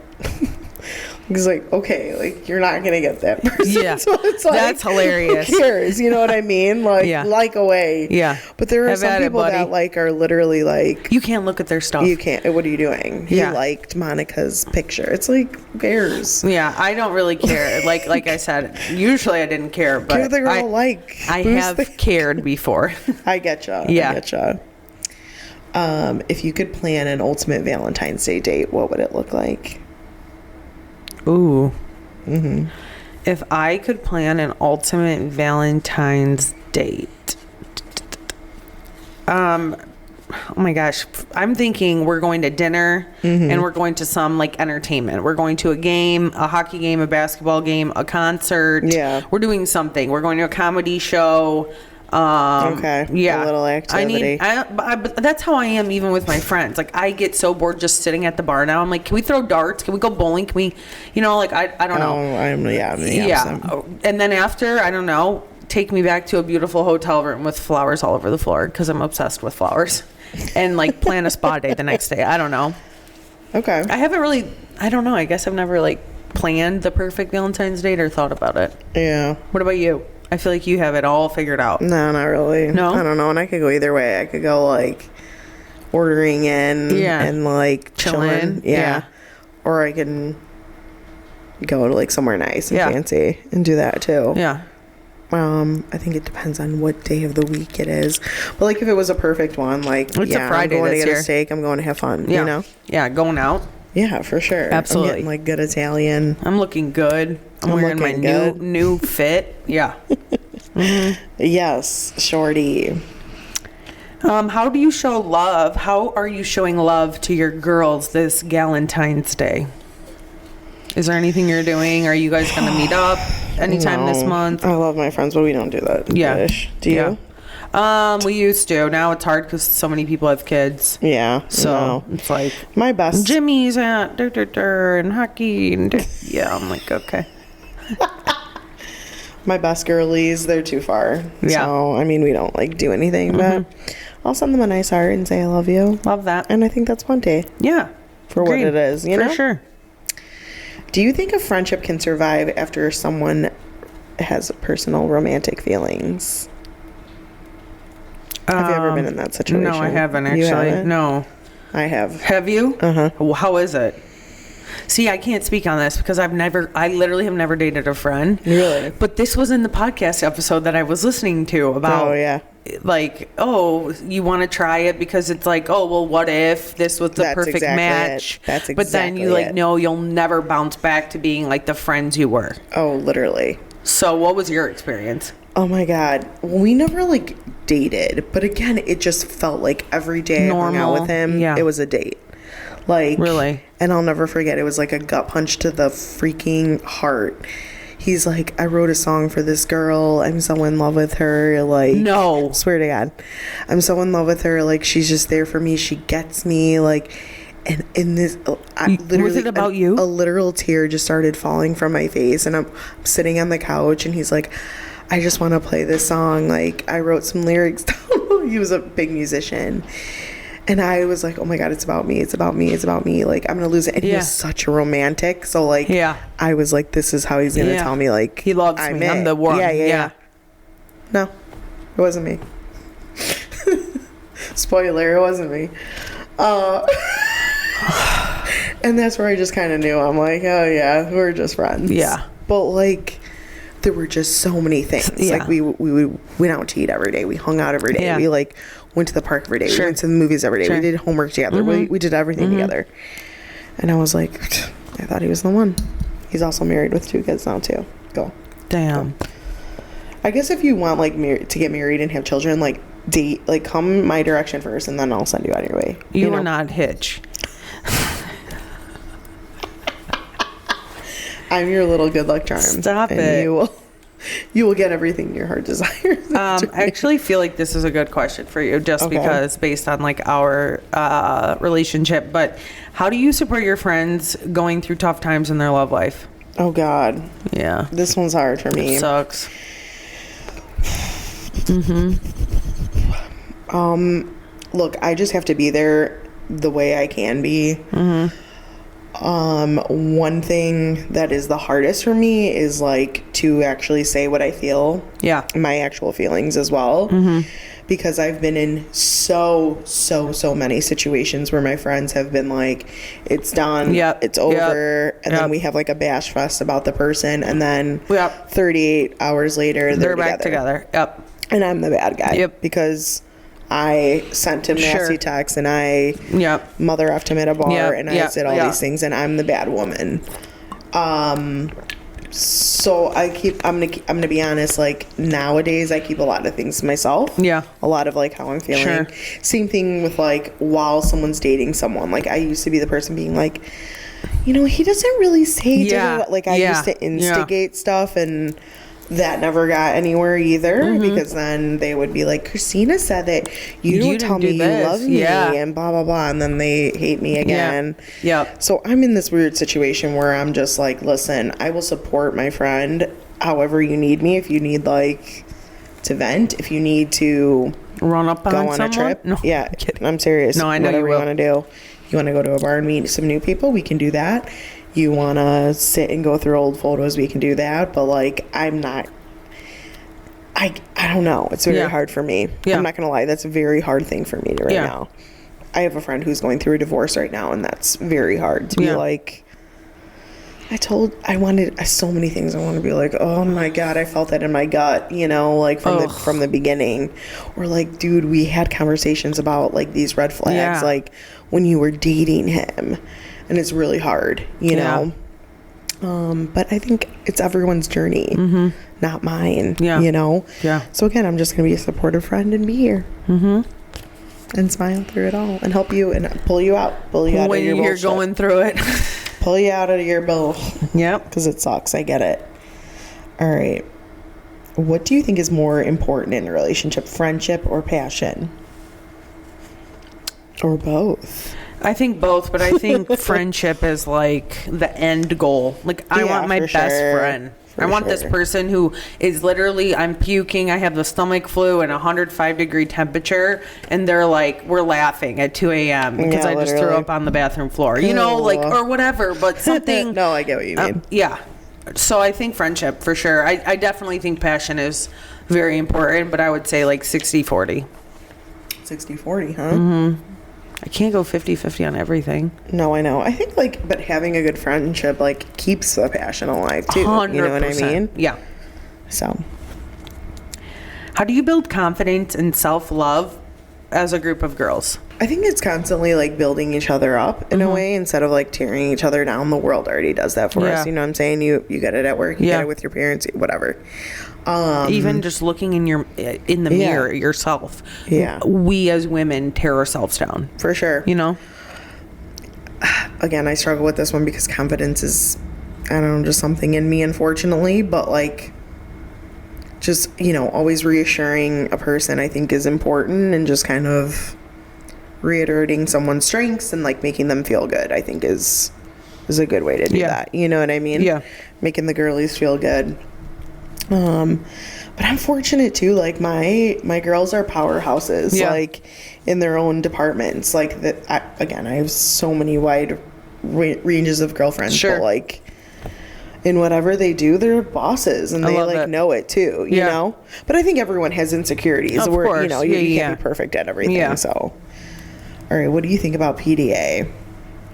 Speaker 1: He's like, okay, like you're not gonna get that person.
Speaker 2: Yeah,
Speaker 1: so it's like,
Speaker 2: that's hilarious.
Speaker 1: Who cares? You know what I mean? Like, like away.
Speaker 2: Yeah.
Speaker 1: But there are some people that like are literally like,
Speaker 2: you can't look at their stuff.
Speaker 1: You can't. What are you doing? He liked Monica's picture. It's like, who cares?
Speaker 2: Yeah, I don't really care. like I said, usually I didn't care, but
Speaker 1: give the girl like.
Speaker 2: I have cared before.
Speaker 1: I getcha.
Speaker 2: Yeah.
Speaker 1: I getcha. If you could plan an ultimate Valentine's Day date, what would it look like?
Speaker 2: Ooh. Mm-hmm. If I could plan an ultimate Valentine's date. Oh my gosh. I'm thinking we're going to dinner and we're going to some like entertainment. We're going to a game, a hockey game, a basketball game, a concert.
Speaker 1: Yeah.
Speaker 2: We're doing something. We're going to a comedy show.
Speaker 1: Okay.
Speaker 2: Yeah.
Speaker 1: A little activity.
Speaker 2: But that's how I am even with my friends. Like I get so bored just sitting at the bar now. I'm like, can we throw darts? Can we go bowling? Can we, like, I don't know.
Speaker 1: I'm the opposite.
Speaker 2: And then after, I don't know, take me back to a beautiful hotel room with flowers all over the floor because I'm obsessed with flowers, and like plan a spa day the next day. I don't know.
Speaker 1: Okay.
Speaker 2: I haven't really, I don't know. I guess I've never like planned the perfect Valentine's date or thought about it.
Speaker 1: Yeah.
Speaker 2: What about you? I feel like you have it all figured out.
Speaker 1: No, not really.
Speaker 2: No?
Speaker 1: I don't know. And I could go either way. I could go like ordering in and like chilling. Yeah. Or I can go to like somewhere nice and fancy and do that too.
Speaker 2: Yeah.
Speaker 1: I think it depends on what day of the week it is. But like if it was a perfect one, like
Speaker 2: it's a Friday
Speaker 1: I'm going to get
Speaker 2: year.
Speaker 1: a steak, I'm going to have fun, you know?
Speaker 2: Yeah, going out.
Speaker 1: Yeah, for sure.
Speaker 2: Absolutely.
Speaker 1: I'm getting like good Italian.
Speaker 2: I'm looking good. I'm wearing my new fit. Yeah. Mm-hmm.
Speaker 1: Yes, shorty.
Speaker 2: How do you show love? How are you showing love to your girls this Galentine's Day? Is there anything you're doing? Are you guys going to meet up anytime this month?
Speaker 1: I love my friends, but we don't do that.
Speaker 2: Yeah.
Speaker 1: Do you?
Speaker 2: We used to. Now it's hard because so many people have kids.
Speaker 1: Yeah.
Speaker 2: So it's like
Speaker 1: my best.
Speaker 2: Jimmy's at and hockey and yeah. I'm like, okay.
Speaker 1: My best girlies, they're too far.
Speaker 2: Yeah.
Speaker 1: So I mean, we don't like do anything, but I'll send them a nice heart and say I love you.
Speaker 2: Love that.
Speaker 1: And I think that's plenty.
Speaker 2: Yeah.
Speaker 1: For what it is, you know.
Speaker 2: For sure.
Speaker 1: Do you think a friendship can survive after someone has personal romantic feelings? Have you ever been in that situation?
Speaker 2: No, I haven't actually.
Speaker 1: You haven't?
Speaker 2: No.
Speaker 1: I have.
Speaker 2: Have you?
Speaker 1: Uh-huh.
Speaker 2: How is it? See, I can't speak on this because I literally have never dated a friend.
Speaker 1: Really?
Speaker 2: But this was in the podcast episode that I was listening to about, like, you want to try it because it's like, well, what if this was the perfect match?
Speaker 1: That's exactly
Speaker 2: But then you know, you'll never bounce back to being like the friends you were.
Speaker 1: Oh, literally.
Speaker 2: So what was your experience?
Speaker 1: Oh my God. We never like dated, but again, it just felt like every day I hung out with him, it was a date. Like, really? And I'll never forget, it was like a gut punch to the freaking heart. He's like, I wrote a song for this girl. I'm so in love with her. Like,
Speaker 2: no.
Speaker 1: Swear to God. I'm so in love with her. Like, she's just there for me. She gets me. Like, and in this, literally,
Speaker 2: was it about you?
Speaker 1: A literal tear just started falling from my face. And I'm sitting on the couch and he's like, I just want to play this song. Like, I wrote some lyrics down. He was a big musician. And I was like, oh my God, it's about me. It's about me. It's about me. Like, I'm going to lose it. And he was such a romantic. So, like, I was like, this is how he's going to tell me, like,
Speaker 2: he loves me. I'm the one. Yeah.
Speaker 1: No, it wasn't me. Spoiler, it wasn't me. And that's where I just kind of knew. I'm like, oh yeah, we're just friends.
Speaker 2: Yeah.
Speaker 1: But, like, there were just so many things. Like, we went out to eat every day. We hung out every day. We, like, went to the park every day. We went to the movies every day. We did homework together. We did everything together. And I was like, I thought he was the one. He's also married with 2 kids now too. Go.
Speaker 2: Damn.
Speaker 1: Go. I guess if you want like to get married and have children, like date, like come my direction first, and then I'll send you on your way.
Speaker 2: You are not Hitch.
Speaker 1: I'm your little good luck charm.
Speaker 2: Stop
Speaker 1: and
Speaker 2: it.
Speaker 1: You will get everything your heart desires.
Speaker 2: I actually feel like this is a good question for you, just because based on like our relationship. But how do you support your friends going through tough times in their love life?
Speaker 1: Oh God.
Speaker 2: Yeah.
Speaker 1: This one's hard for me.
Speaker 2: It sucks.
Speaker 1: Look, I just have to be there the way I can be. One thing that is the hardest for me is like to actually say what I feel. Yeah. My actual feelings as well. Because I've been in so many situations where my friends have been like, it's done, it's over, and then we have like a bash fest about the person, and then 38 hours later, they're back together. And I'm the bad guy. Because I sent him nasty texts, and I mother effed him at a bar, and I said all these things, and I'm the bad woman. So I'm gonna be honest, like nowadays I keep a lot of things to myself. A lot of like how I'm feeling. Same thing with like while someone's dating someone. Like I used to be the person being like, you know, he doesn't really say like I used to instigate stuff, and that never got anywhere either, because then they would be like, Christina said that you don't tell me you love me and blah blah blah, and then they hate me again. So I'm in this weird situation where I'm just like, listen, I will support my friend however you need me. If you need like to vent, if you need to
Speaker 2: run up
Speaker 1: go on a trip, I'm serious. No, I know whatever you want to do. You want to go to a bar and meet some new people, we can do that. You want to sit and go through old photos, we can do that. But like, I don't know. It's very hard for me. I'm not going to lie. That's a very hard thing for me right now. I have a friend who's going through a divorce right now, and that's very hard to be like, I wanted so many things. I want to be like, oh my God, I felt that in my gut, you know, like from the beginning. Or like, dude, we had conversations about like these red flags, like when you were dating him. And it's really hard, you know? But I think it's everyone's journey, not mine, you know? So again, I'm just going to be a supportive friend and be here. And smile through it all and help you and pull you out of your bullshit.
Speaker 2: When you're going through it.
Speaker 1: Pull you out of your bull. Because it sucks. I get it. All right. What do you think is more important in a relationship, friendship or passion? Or both?
Speaker 2: I think both, but I think friendship is like the end goal. Like I want my best friend. I want this person who is literally, I'm puking, I have the stomach flu and 105-degree temperature, and they're like, we're laughing at 2 a.m. because I just threw up on the bathroom floor, you know, like, or whatever, but something.
Speaker 1: No, I get what you mean.
Speaker 2: So I think friendship for sure. I definitely think passion is very important, but I would say like 60-40.
Speaker 1: 60-40, huh?
Speaker 2: I can't go 50-50 on everything.
Speaker 1: No, I know. I think like, but having a good friendship like keeps the passion alive too. 100%. You know what I mean?
Speaker 2: Yeah.
Speaker 1: So,
Speaker 2: how do you build confidence and self-love as a group of girls?
Speaker 1: I think it's constantly like building each other up in a way instead of like tearing each other down. The world already does that for us. You know what I'm saying? You get it at work, you get it with your parents, whatever.
Speaker 2: Even just looking in the mirror yourself. We as women tear ourselves down.
Speaker 1: For sure.
Speaker 2: You know?
Speaker 1: Again, I struggle with this one because confidence is, I don't know, just something in me, unfortunately. But like, just, you know, always reassuring a person I think is important, and just kind of reiterating someone's strengths and like making them feel good, I think is a good way to do that. You know what I mean? Making the girlies feel good. But I'm fortunate too, like my girls are powerhouses, like in their own departments. Like that, I have so many wide ranges of girlfriends, but like in whatever they do, they're bosses, and they like know it too, you know? But I think everyone has insecurities where, you know, you can't be perfect at everything. So, all right, what do you think about PDA?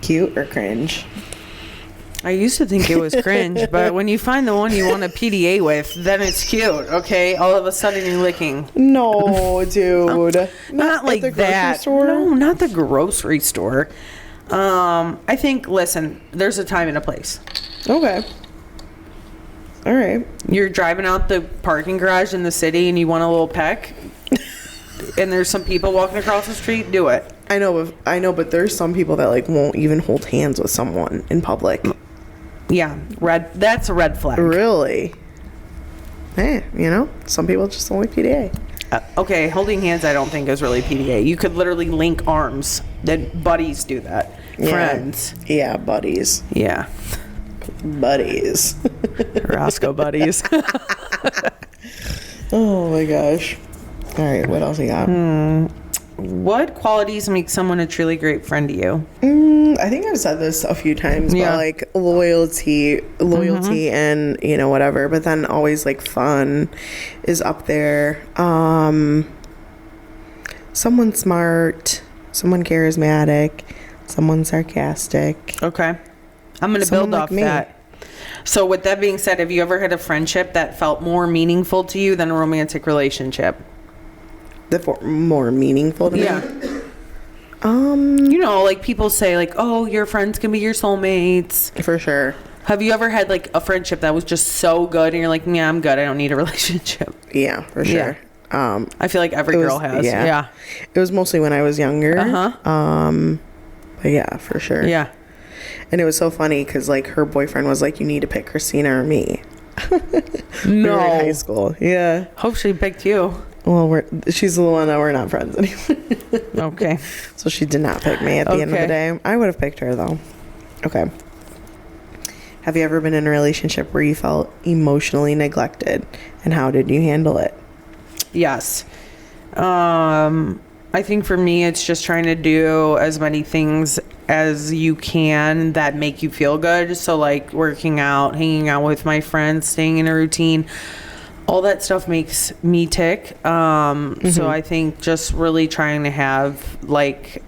Speaker 1: Cute or cringe?
Speaker 2: I used to think it was cringe, but when you find the one you want to PDA with, then it's cute, okay? All of a sudden you're licking.
Speaker 1: No, dude.
Speaker 2: Not like that. Store? No, not the grocery store. I think, listen, there's a time and a place.
Speaker 1: Okay. All right.
Speaker 2: You're driving out the parking garage in the city and you want a little peck, and there's some people walking across the street, do it.
Speaker 1: I know, but there's some people that like won't even hold hands with someone in public.
Speaker 2: Yeah, that's a red flag.
Speaker 1: Really? Hey, some people just don't like PDA.
Speaker 2: Okay, holding hands I don't think is really PDA. You could literally link arms. Then buddies do that.
Speaker 1: Yeah.
Speaker 2: Friends.
Speaker 1: Yeah, buddies.
Speaker 2: Yeah.
Speaker 1: Buddies.
Speaker 2: Roscoe buddies.
Speaker 1: Oh my gosh. All right, what else you got?
Speaker 2: What qualities make someone a truly great friend to you?
Speaker 1: I think I've said this a few times,
Speaker 2: Yeah.
Speaker 1: but like loyalty and whatever, but then always like fun is up there. Someone smart, someone charismatic, someone sarcastic.
Speaker 2: Okay. I'm going to build
Speaker 1: Someone
Speaker 2: off
Speaker 1: like me.
Speaker 2: that. So with that being said, have you ever had a friendship that felt more meaningful to you than a romantic relationship?
Speaker 1: More meaningful to me.
Speaker 2: Yeah. Like people say like, oh, your friends can be your soulmates.
Speaker 1: For sure.
Speaker 2: Have you ever had like a friendship that was just so good and you're like, yeah, I'm good. I don't need a relationship.
Speaker 1: Yeah, for sure.
Speaker 2: I feel like every girl has. Yeah.
Speaker 1: It was mostly when I was younger.
Speaker 2: Uh-huh.
Speaker 1: But yeah, for sure.
Speaker 2: Yeah.
Speaker 1: And it was so funny because like her boyfriend was like, you need to pick Christina or me. We
Speaker 2: No.
Speaker 1: were in high school. Yeah.
Speaker 2: Hope she picked you.
Speaker 1: Well, she's the one that we're not friends anymore.
Speaker 2: Okay.
Speaker 1: So she did not pick me at the end of the
Speaker 2: Okay.
Speaker 1: day. I would have picked her though. Okay. Have you ever been in a relationship where you felt emotionally neglected, and how did you handle it?
Speaker 2: Yes. I think for me, it's just trying to do as many things as you can that make you feel good. So like working out, hanging out with my friends, staying in a routine, all that stuff makes me tick. So I think just really trying to have like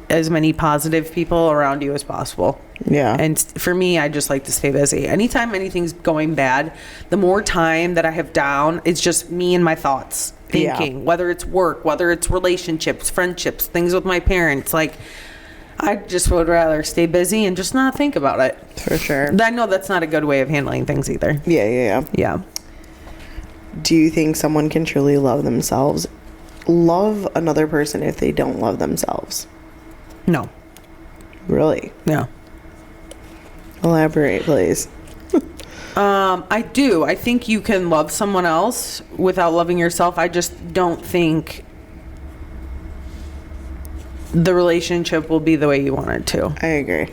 Speaker 2: as many positive people around you as possible.
Speaker 1: Yeah.
Speaker 2: And for me, I just like to stay busy. Anytime anything's going bad, the more time that I have down, it's just me and my thoughts thinking, whether it's work, whether it's relationships, friendships, things with my parents. Like, I just would rather stay busy and just not think about it.
Speaker 1: For sure.
Speaker 2: I know that's not a good way of handling things either.
Speaker 1: Yeah. Do you think someone can truly love another person if they don't love themselves?
Speaker 2: No.
Speaker 1: Really?
Speaker 2: No.
Speaker 1: Elaborate, please.
Speaker 2: I do. I think you can love someone else without loving yourself. I just don't think the relationship will be the way you want it to.
Speaker 1: I agree.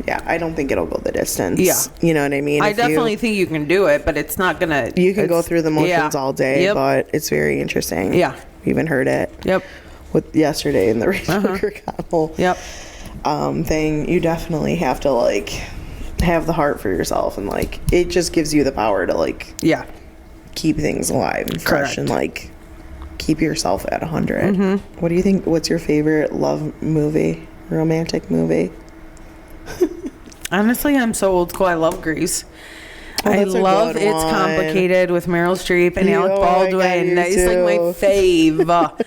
Speaker 1: Yeah, I don't think it'll go the distance.
Speaker 2: Yeah.
Speaker 1: You know what I mean?
Speaker 2: I definitely think you can do it, but it's not gonna...
Speaker 1: You can go through the motions all day,
Speaker 2: Yep.
Speaker 1: but it's very interesting.
Speaker 2: Yeah.
Speaker 1: We even heard it.
Speaker 2: Yep.
Speaker 1: With yesterday in the Rachel Kirkconnell
Speaker 2: Yep.
Speaker 1: thing. You definitely have to like have the heart for yourself, and like it just gives you the power to like keep things alive and fresh.
Speaker 2: Correct.
Speaker 1: And like keep yourself at 100. What do you think? What's your favorite love movie, romantic movie?
Speaker 2: Honestly, I'm so old school. I love Grease.
Speaker 1: Oh,
Speaker 2: I
Speaker 1: that's a
Speaker 2: love
Speaker 1: good
Speaker 2: It's
Speaker 1: one.
Speaker 2: Complicated with Meryl Streep and Alec
Speaker 1: I got
Speaker 2: Baldwin.
Speaker 1: you
Speaker 2: That's like my fave.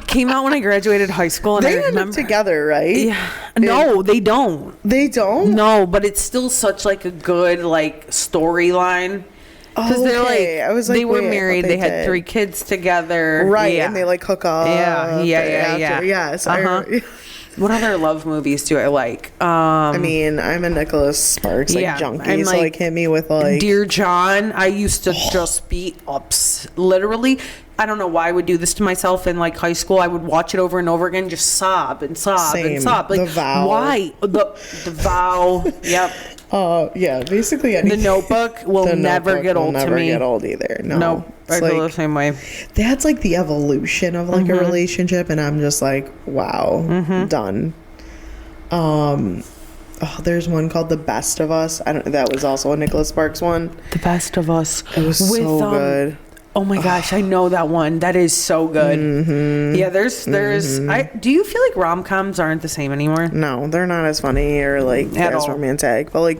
Speaker 2: Came out when I graduated high school, and
Speaker 1: They
Speaker 2: I
Speaker 1: end up
Speaker 2: remember.
Speaker 1: together, right?
Speaker 2: Yeah. No, they don't.
Speaker 1: They don't?
Speaker 2: No, but it's still such like a good like storyline. Because they're
Speaker 1: Okay.
Speaker 2: like,
Speaker 1: I was like,
Speaker 2: they were
Speaker 1: wait, I thought
Speaker 2: married.
Speaker 1: they
Speaker 2: They had
Speaker 1: did.
Speaker 2: 3 kids together.
Speaker 1: Right,
Speaker 2: Yeah.
Speaker 1: and they like hook up.
Speaker 2: Yeah.
Speaker 1: after. Yes.
Speaker 2: What other love movies do I like?
Speaker 1: I mean, I'm a Nicholas Sparks junkie,
Speaker 2: I'm
Speaker 1: so like hit me with like
Speaker 2: Dear John. I used to just be literally. I don't know why I would do this to myself in like high school. I would watch it over and over again, just sob and sob
Speaker 1: Same.
Speaker 2: and sob. Like,
Speaker 1: The Vow.
Speaker 2: why the Vow? Yep.
Speaker 1: yeah, basically
Speaker 2: The
Speaker 1: anything.
Speaker 2: Notebook will
Speaker 1: The
Speaker 2: never
Speaker 1: Notebook
Speaker 2: get
Speaker 1: will
Speaker 2: old to
Speaker 1: never
Speaker 2: me.
Speaker 1: get old either. No,
Speaker 2: Nope. I
Speaker 1: It's
Speaker 2: feel
Speaker 1: like
Speaker 2: the same way.
Speaker 1: that's like the evolution of like a relationship, and I'm just like, wow, done. There's one called The Best of Us. That was also a Nicholas Sparks one.
Speaker 2: The Best of Us.
Speaker 1: It was so good.
Speaker 2: Oh my gosh, I know that one. That is so good. Yeah, there's. Do you feel like rom-coms aren't the same anymore?
Speaker 1: No, they're not as funny or like
Speaker 2: At
Speaker 1: as
Speaker 2: all.
Speaker 1: romantic, but like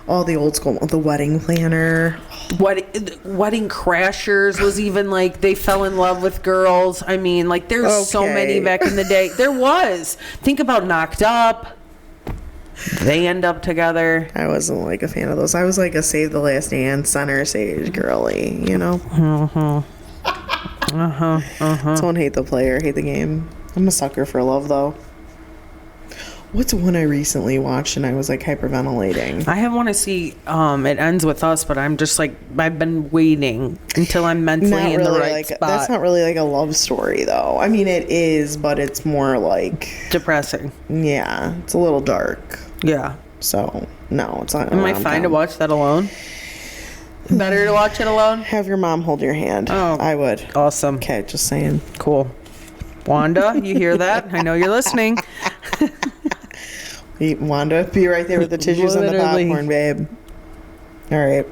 Speaker 1: all the old school, The Wedding Planner.
Speaker 2: Wedding Crashers was even like they fell in love with girls. I mean, like there's so many
Speaker 1: Okay.
Speaker 2: back in the day. There was. Think about Knocked Up. They end up together.
Speaker 1: I wasn't like a fan of those. I was like a Save the Last Dance, center stage girly, you know? Don't hate the player, hate the game. I'm a sucker for love, though. what's one I recently watched and I was like hyperventilating?
Speaker 2: I want to see It Ends With Us, but I'm just like, I've been waiting until I'm mentally in the right spot.
Speaker 1: That's not really like a love story though. I mean, it is, but it's more like
Speaker 2: depressing.
Speaker 1: Yeah, it's a little dark.
Speaker 2: Yeah.
Speaker 1: So no, it's not.
Speaker 2: Am I fine to watch that alone? Better to watch it alone?
Speaker 1: Have your mom hold your hand.
Speaker 2: Oh,
Speaker 1: I would.
Speaker 2: Awesome.
Speaker 1: Okay, just saying.
Speaker 2: Cool. Wanda, you hear that? I know you're listening.
Speaker 1: Wanda, be right there with the tissues and the popcorn, babe. All right.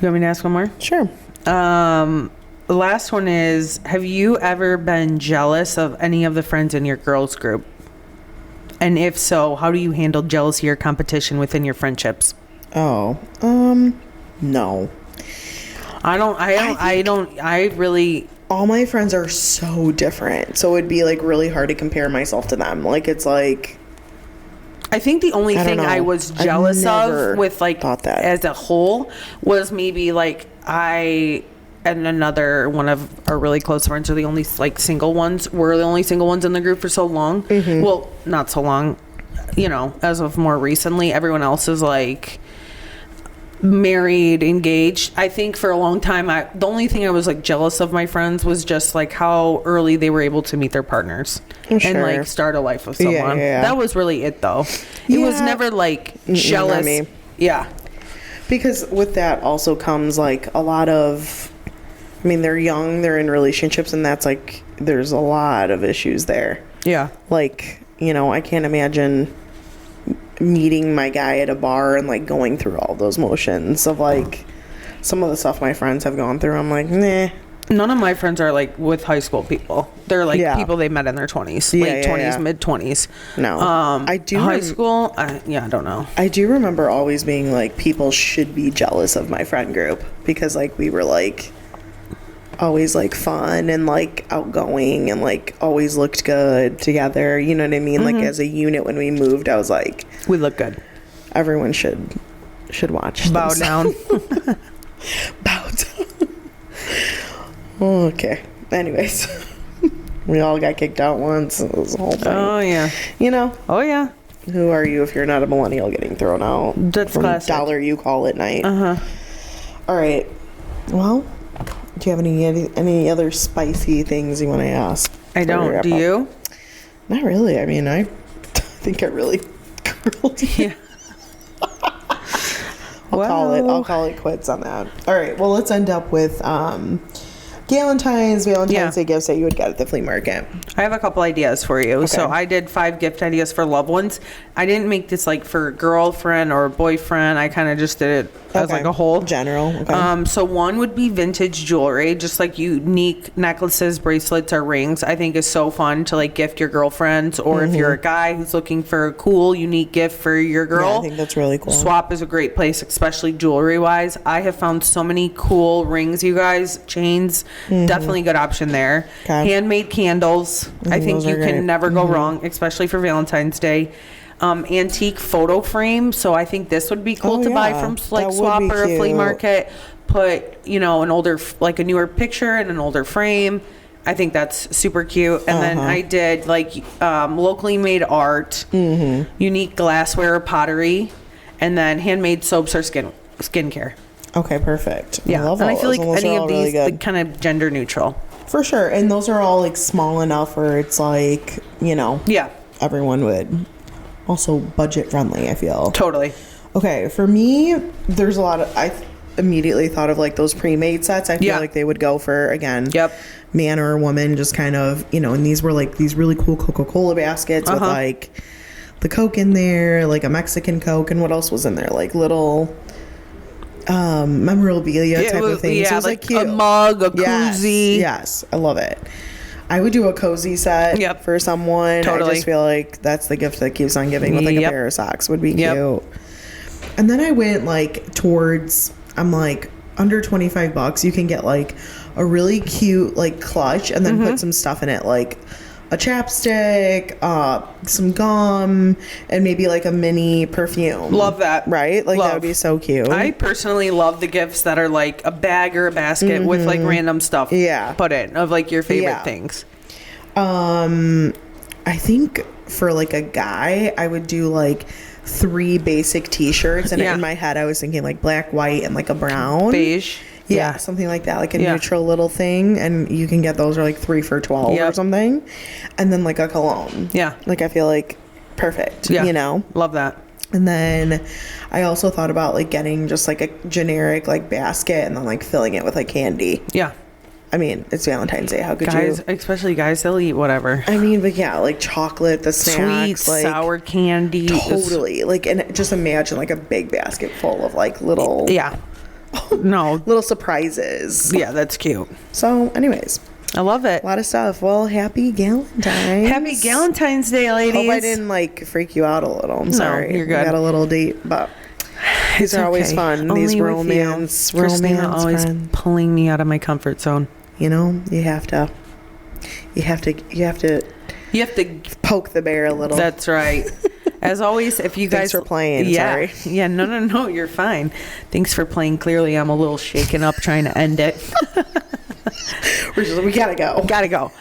Speaker 2: You want me to ask one more?
Speaker 1: Sure.
Speaker 2: The last one is, have you ever been jealous of any of the friends in your girls group? And if so, how do you handle jealousy or competition within your friendships?
Speaker 1: Oh, no.
Speaker 2: I really...
Speaker 1: All my friends are so different. So it'd be like really hard to compare myself to them. Like, it's like...
Speaker 2: I think the only thing I was jealous of with like as a whole was maybe like I and another one of our really close friends are the only like single ones. We're the only single ones in the group for so long. Mm-hmm. Well, not so long, you know, as of more recently, everyone else is like married, engaged. I think for a long time, the only thing I was like jealous of my friends was just like how early they were able to meet their partners and like start a life with someone. Yeah. That was really it though. It was never like jealous. Yeah.
Speaker 1: Because with that also comes like a lot of, I mean, they're young, they're in relationships, and that's like, there's a lot of issues there.
Speaker 2: Yeah.
Speaker 1: Like, you know, I can't imagine meeting my guy at a bar and like going through all those motions of like some of the stuff my friends have gone through. I'm like, nah.
Speaker 2: None of my friends are like with high school people. They're like people they met in their 20s, late 20s, mid 20s.
Speaker 1: No, I do.
Speaker 2: High school, I don't know.
Speaker 1: I do remember always being like, people should be jealous of my friend group because like we were like always like fun and like outgoing and like always looked good together. You know what I mean? Mm-hmm. Like as a unit when we moved, I was like,
Speaker 2: we look good.
Speaker 1: Everyone should watch.
Speaker 2: Bow down.
Speaker 1: Bow down. Okay. Anyways, we all got kicked out once. It was a whole thing.
Speaker 2: Oh yeah.
Speaker 1: You know.
Speaker 2: Oh yeah.
Speaker 1: Who are you if you're not a millennial getting thrown out?
Speaker 2: That's
Speaker 1: from
Speaker 2: classic.
Speaker 1: Dollar you call at night. All right. Well, do you have any other spicy things you want to ask?
Speaker 2: I don't. Do you?
Speaker 1: Not really. I mean, I think I really grilled you. Yeah. I'll call it quits on that. All right. Well, let's end up with Valentine's Day gifts that you would get at the flea market.
Speaker 2: I have a couple ideas for you.
Speaker 1: Okay.
Speaker 2: So I did 5 gift ideas for loved ones. I didn't make this like for a girlfriend or a boyfriend. I kind of just did it as like a whole.
Speaker 1: General. Okay.
Speaker 2: So one would be vintage jewelry, just like unique necklaces, bracelets, or rings. I think is so fun to like gift your girlfriends, or if you're a guy who's looking for a cool, unique gift for your girl.
Speaker 1: Yeah, I think that's really cool.
Speaker 2: Swap is a great place, especially jewelry wise. I have found so many cool rings, you guys, chains. Definitely a good option there. Okay. Handmade candles. I think you can never go wrong, especially for Valentine's Day. Antique photo frame. So I think this would be cool to buy from like Swap or a flea market. Put, you know, a newer picture in an older frame. I think that's super cute. And then I did like locally made art, unique glassware or pottery, and then handmade soaps or skincare.
Speaker 1: Okay, perfect.
Speaker 2: Yeah, I feel like any of these really kind of gender neutral.
Speaker 1: For sure. And those are all like small enough where it's like, you know, everyone would. Also budget friendly, I feel.
Speaker 2: Totally.
Speaker 1: Okay, for me, there's a lot of, I immediately thought of like those pre-made sets. I feel like they would go for, again, man or woman, just kind of, you know, and these were like these really cool Coca-Cola baskets with like the Coke in there, like a Mexican Coke, and what else was in there? Like little memorabilia type of things.
Speaker 2: Yeah,
Speaker 1: so it was
Speaker 2: like
Speaker 1: cute.
Speaker 2: A mug, a koozie.
Speaker 1: Yes, I love it. I would do a cozy set for someone.
Speaker 2: Totally.
Speaker 1: I just feel like that's the gift that keeps on giving with like a pair of socks would be cute. And then I went like towards, I'm like, under $25 you can get like a really cute like clutch and then put some stuff in it, like a chapstick, some gum, and maybe like a mini perfume.
Speaker 2: Love that.
Speaker 1: Right? Like that would be so cute.
Speaker 2: I personally love the gifts that are like a bag or a basket with like random stuff put in of like your favorite things.
Speaker 1: I think for like a guy, I would do like 3 basic t-shirts, and in my head I was thinking like black, white, and like a brown.
Speaker 2: Beige.
Speaker 1: Yeah, something like that, like a neutral little thing, and you can get those are like 3 for $12 or something. And then like a cologne. Yeah. Like I feel like perfect, you know?
Speaker 2: Love that.
Speaker 1: And then I also thought about like getting just like a generic like basket and then like filling it with like candy. Yeah. I mean, it's Valentine's Day. How could
Speaker 2: guys,
Speaker 1: you?
Speaker 2: Especially guys, they'll eat whatever.
Speaker 1: I mean, but yeah, like chocolate, the snacks,
Speaker 2: sweet,
Speaker 1: like
Speaker 2: sour candy.
Speaker 1: Totally. Like, and just imagine like a big basket full of like little.
Speaker 2: Yeah. No.
Speaker 1: Little surprises.
Speaker 2: Yeah, that's cute.
Speaker 1: So, anyways.
Speaker 2: I love it.
Speaker 1: A lot of stuff. Well, happy Galentine.
Speaker 2: Happy Galentine's Day, ladies.
Speaker 1: Hope I didn't like freak you out a little. I'm sorry.
Speaker 2: No, you're good.
Speaker 1: We got a little deep, but these are always fun.
Speaker 2: Only
Speaker 1: these romance
Speaker 2: always
Speaker 1: friends.
Speaker 2: Pulling me out of my comfort zone.
Speaker 1: You know, you have to poke the bear a little.
Speaker 2: That's right. As always, if you guys...
Speaker 1: Thanks for playing.
Speaker 2: Yeah.
Speaker 1: Sorry.
Speaker 2: Yeah, no, you're fine. Thanks for playing. Clearly, I'm a little shaken up trying to end it.
Speaker 1: We gotta go.
Speaker 2: Gotta go.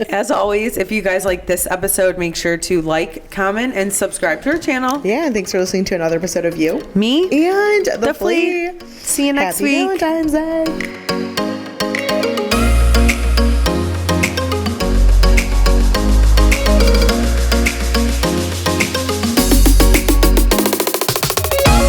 Speaker 2: As always, if you guys like this episode, make sure to like, comment, and subscribe to our channel.
Speaker 1: Yeah, and thanks for listening to another episode of You,
Speaker 2: Me,
Speaker 1: and the
Speaker 2: Flea.
Speaker 1: Flea.
Speaker 2: See you next week.
Speaker 1: Happy Valentine's Day.